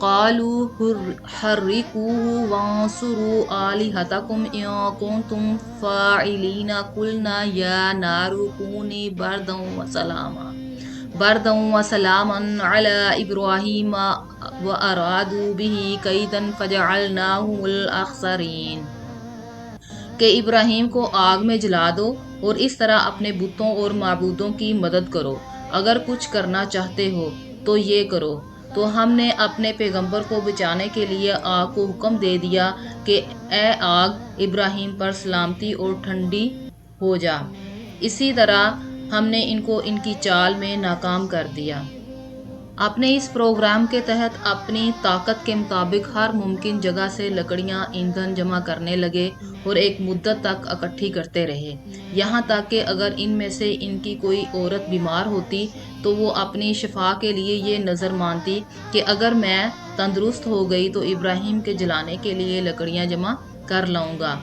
قالوا حرقوه وانصروا آلهتكم إن كنتم فاعلين قلنا يا نار كوني بردا وسلاما على إبراهيم وأرادوا به كيدا فجعلناهم الأخسرين کہ ابراہیم کو آگ میں جلا دو اور اس طرح اپنے بتوں اور معبودوں کی مدد کرو، اگر کچھ کرنا چاہتے ہو تو یہ کرو۔ تو ہم نے اپنے پیغمبر کو بچانے کے لیے آگ کو حکم دے دیا کہ اے آگ ابراہیم پر سلامتی اور ٹھنڈی ہو جا۔ اسی طرح ہم نے ان کو ان کی چال میں ناکام کر دیا۔ اپنے اس پروگرام کے تحت اپنی طاقت کے مطابق ہر ممکن جگہ سے لکڑیاں ایندھن جمع کرنے لگے اور ایک مدت تک اکٹھی کرتے رہے، یہاں تک کہ اگر ان میں سے ان کی کوئی عورت بیمار ہوتی تو وہ اپنی شفا کے لیے یہ نظر مانتی کہ اگر میں تندرست ہو گئی تو ابراہیم کے جلانے کے لیے لکڑیاں جمع کر لاؤں گا۔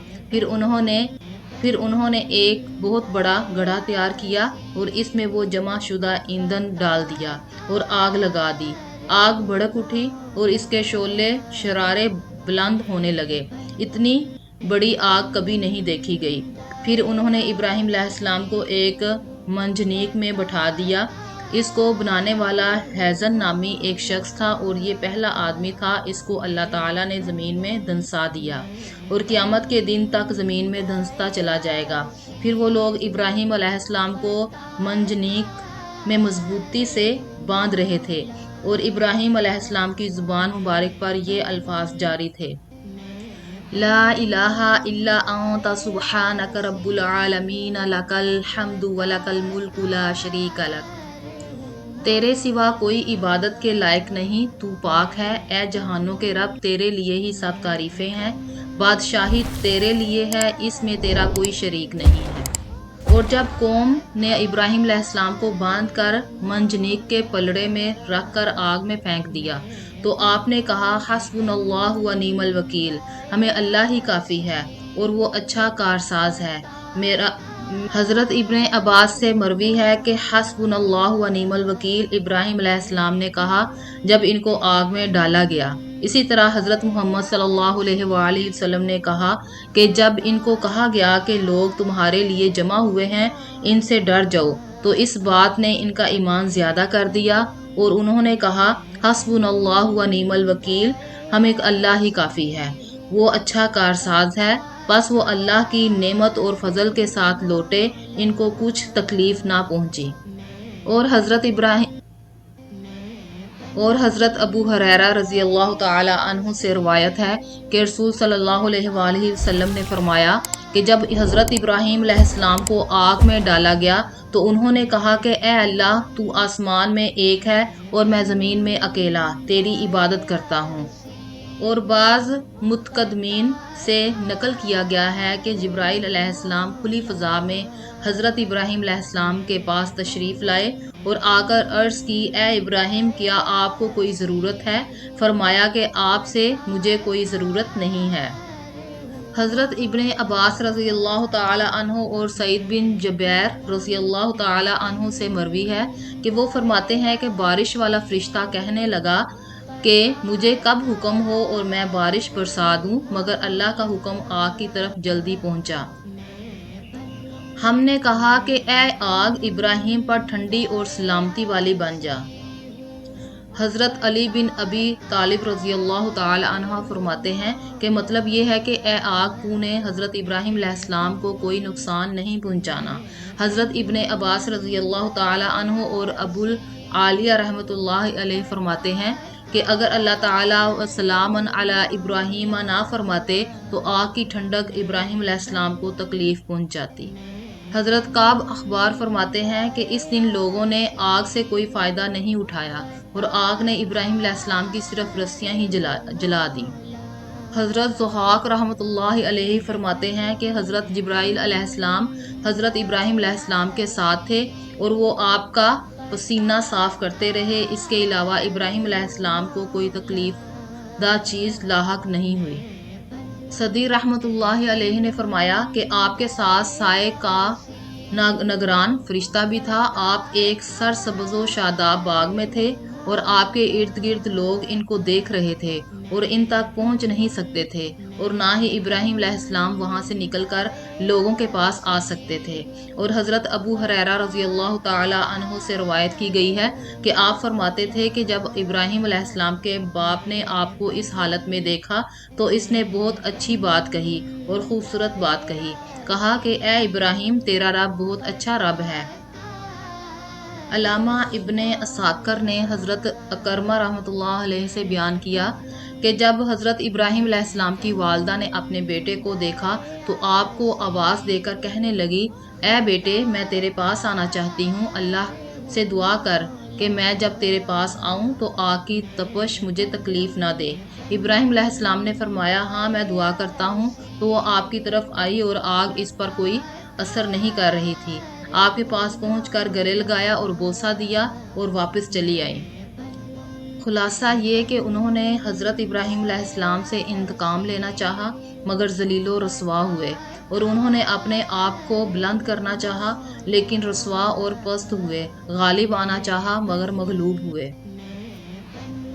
پھر انہوں نے ایک بہت بڑا گڑھا تیار کیا اور اس میں وہ جمع شدہ ایندھن ڈال دیا اور آگ لگا دی۔ آگ بھڑک اٹھی اور اس کے شعلے شرارے بلند ہونے لگے، اتنی بڑی آگ کبھی نہیں دیکھی گئی۔ پھر انہوں نے ابراہیم علیہ السلام کو ایک منجنیق میں بٹھا دیا۔ اس کو بنانے والا ہیزن نامی ایک شخص تھا اور یہ پہلا آدمی تھا۔ اس کو اللہ تعالیٰ نے زمین میں دھنسا دیا اور قیامت کے دن تک زمین میں دھنستا چلا جائے گا۔ پھر وہ لوگ ابراہیم علیہ السلام کو منجنیق میں مضبوطی سے باندھ رہے تھے اور ابراہیم علیہ السلام کی زبان مبارک پر یہ الفاظ جاری تھے: لا الہ الا انت سبحانک رب العالمین لک الحمد ولک الملک لا شریک لک۔ تیرے سوا کوئی عبادت کے لائق نہیں، تو پاک ہے، اے جہانوں کے رب، تیرے لیے ہی سب تعریفیں ہیں، بادشاہی تیرے لیے ہے، اس میں تیرا کوئی شریک نہیں ہے۔ اور جب قوم نے ابراہیم علیہ السلام کو باندھ کر منجنیق کے پلڑے میں رکھ کر آگ میں پھینک دیا تو آپ نے کہا: حسبنا اللہ و نعم الوکیل، ہمیں اللہ ہی کافی ہے اور وہ اچھا کارساز ہے۔ حضرت ابن عباس سے مروی ہے کہ حسبنا اللہ و نعم الوکیل ابراہیم علیہ السلام نے کہا جب ان کو آگ میں ڈالا گیا۔ اسی طرح حضرت محمد صلی اللہ علیہ وآلہ وسلم نے کہا کہ جب ان کو کہا گیا کہ لوگ تمہارے لیے جمع ہوئے ہیں، ان سے ڈر جاؤ، تو اس بات نے ان کا ایمان زیادہ کر دیا اور انہوں نے کہا: حسبنا اللہ و نعم الوکیل، ہمیں اللہ ہی کافی ہے، وہ اچھا کارساز ہے۔ بس وہ اللہ کی نعمت اور فضل کے ساتھ لوٹے، ان کو کچھ تکلیف نہ پہنچی۔ اور حضرت ابو ہریرہ رضی اللہ تعالی عنہ سے روایت ہے کہ رسول صلی اللہ علیہ وآلہ وسلم نے فرمایا کہ جب حضرت ابراہیم علیہ السلام کو آگ میں ڈالا گیا تو انہوں نے کہا کہ اے اللہ، تو آسمان میں ایک ہے اور میں زمین میں اکیلا تیری عبادت کرتا ہوں۔ اور بعض متقدمین سے نقل کیا گیا ہے کہ جبرائیل علیہ السلام کھلی فضا میں حضرت ابراہیم علیہ السلام کے پاس تشریف لائے اور آ کر عرض کی: اے ابراہیم، کیا آپ کو کوئی ضرورت ہے؟ فرمایا کہ آپ سے مجھے کوئی ضرورت نہیں ہے۔ حضرت ابن عباس رضی اللہ تعالی عنہ اور سعید بن جبیر رضی اللہ تعالی عنہ سے مروی ہے کہ وہ فرماتے ہیں کہ بارش والا فرشتہ کہنے لگا کہ مجھے کب حکم ہو اور میں بارش برسا دوں، مگر اللہ کا حکم آگ کی طرف جلدی پہنچا۔ ہم نے کہا کہ اے آگ، ابراہیم پر ٹھنڈی اور سلامتی والی بن جا۔ حضرت علی بن ابی طالب رضی اللہ تعالی عنہ فرماتے ہیں کہ مطلب یہ ہے کہ اے آگ، تو نے حضرت ابراہیم علیہ السلام کو کوئی نقصان نہیں پہنچانا۔ حضرت ابن عباس رضی اللہ تعالی عنہ اور ابو العالیہ رحمۃ اللہ علیہ فرماتے ہیں کہ اگر اللہ تعالیٰ سلام علی ابراہیم نہ فرماتے تو آگ کی ٹھنڈک ابراہیم علیہ السلام کو تکلیف پہنچاتی۔ حضرت کعب اخبار فرماتے ہیں کہ اس دن لوگوں نے آگ سے کوئی فائدہ نہیں اٹھایا اور آگ نے ابراہیم علیہ السلام کی صرف رسیاں ہی جلا دیں۔ حضرت ضحاک رحمۃ اللہ علیہ فرماتے ہیں کہ حضرت جبرائیل علیہ السلام حضرت ابراہیم علیہ السلام کے ساتھ تھے اور وہ آپ کا پسینہ صاف کرتے رہے، اس کے علاوہ ابراہیم علیہ السلام کو کوئی تکلیف دہ چیز لاحق نہیں ہوئی۔ صدی رحمۃ اللہ علیہ نے فرمایا کہ آپ کے ساتھ سائے کا نگران فرشتہ بھی تھا۔ آپ ایک سرسبز و شاداب باغ میں تھے اور آپ کے ارد گرد لوگ ان کو دیکھ رہے تھے اور ان تک پہنچ نہیں سکتے تھے، اور نہ ہی ابراہیم علیہ السلام وہاں سے نکل کر لوگوں کے پاس آ سکتے تھے۔ اور حضرت ابو ہریرہ رضی اللہ تعالی عنہ سے روایت کی گئی ہے کہ آپ فرماتے تھے کہ جب ابراہیم علیہ السلام کے باپ نے آپ کو اس حالت میں دیکھا تو اس نے بہت اچھی بات کہی اور خوبصورت بات کہی، کہا کہ اے ابراہیم، تیرا رب بہت اچھا رب ہے۔ علامہ ابن اساکر نے حضرت اکرمہ رحمۃ اللہ علیہ سے بیان کیا کہ جب حضرت ابراہیم علیہ السلام کی والدہ نے اپنے بیٹے کو دیکھا تو آپ کو آواز دے کر کہنے لگی، اے بیٹے، میں تیرے پاس آنا چاہتی ہوں، اللہ سے دعا کر کہ میں جب تیرے پاس آؤں تو آگ کی تپش مجھے تکلیف نہ دے۔ ابراہیم علیہ السلام نے فرمایا، ہاں میں دعا کرتا ہوں، تو وہ آپ کی طرف آئی اور آگ اس پر کوئی اثر نہیں کر رہی تھی۔ آپ کے پاس پہنچ کر گلے لگایا اور بوسہ دیا اور واپس چلی آئی۔ خلاصہ یہ کہ انہوں نے حضرت ابراہیم علیہ السلام سے انتقام لینا چاہا مگر ذلیل و رسوا ہوئے، اور انہوں نے اپنے آپ کو بلند کرنا چاہا لیکن رسوا اور پست ہوئے، غالب آنا چاہا مگر مغلوب ہوئے۔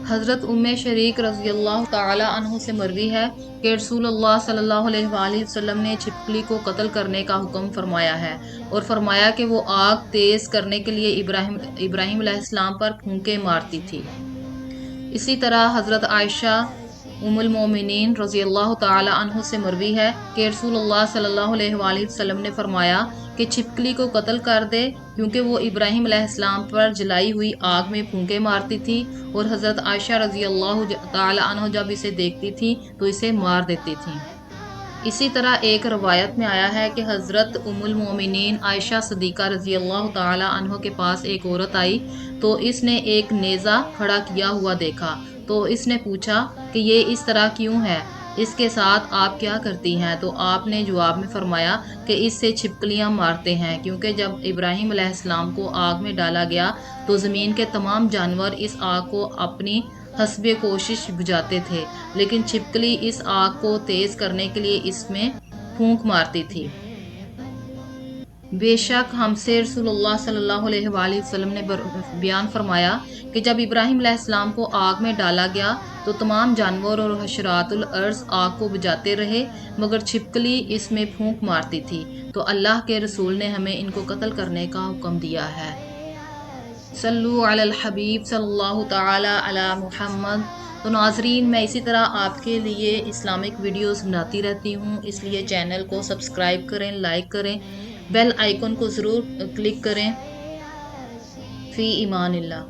حضرت ام شریک رضی اللہ تعالی عنہ سے مروی ہے کہ رسول اللہ صلی اللہ علیہ وآلہ وسلم نے چھپکلی کو قتل کرنے کا حکم فرمایا ہے اور فرمایا کہ وہ آگ تیز کرنے کے لیے ابراہیم علیہ السلام پر پھونکے مارتی تھی۔ اسی طرح حضرت عائشہ ام المومنین رضی اللہ تعالی عنہ سے مروی ہے کہ رسول اللہ صلی اللہ علیہ وآلہ وسلم نے فرمایا کہ چھپکلی کو قتل کر دے کیونکہ وہ ابراہیم علیہ السلام پر جلائی ہوئی آگ میں پھونکے مارتی تھی، اور حضرت عائشہ رضی اللہ تعالی عنہ جب اسے دیکھتی تھی تو اسے مار دیتی تھی۔ اسی طرح ایک روایت میں آیا ہے کہ حضرت ام المومنین عائشہ صدیقہ رضی اللہ تعالی عنہ کے پاس ایک عورت آئی تو اس نے ایک نیزہ کھڑا کیا ہوا دیکھا، تو اس نے پوچھا کہ یہ اس طرح کیوں ہے، اس کے ساتھ آپ کیا کرتی ہیں؟ تو آپ نے جواب میں فرمایا کہ اس سے چھپکلیاں مارتے ہیں، کیونکہ جب ابراہیم علیہ السلام کو آگ میں ڈالا گیا تو زمین کے تمام جانور اس آگ کو اپنی حسب کوشش بجھاتے تھے، لیکن چھپکلی اس آگ کو تیز کرنے کے لیے اس میں پھونک مارتی تھی۔ بے شک ہم سے رسول اللہ صلی اللہ علیہ وآلہ وسلم نے بیان فرمایا کہ جب ابراہیم علیہ السلام کو آگ میں ڈالا گیا تو تمام جانور اور حشرات الارض آگ کو بجھاتے رہے مگر چھپکلی اس میں پھونک مارتی تھی، تو اللہ کے رسول نے ہمیں ان کو قتل کرنے کا حکم دیا ہے۔ صلو علی الحبیب صلی اللہ تعالی علی محمد۔ تو ناظرین، میں اسی طرح آپ کے لیے اسلامک ویڈیوز بناتی رہتی ہوں، اس لیے چینل کو سبسکرائب کریں، لائک کریں، بیل آئیکن کو ضرور کلک کریں۔ فی امان اللہ۔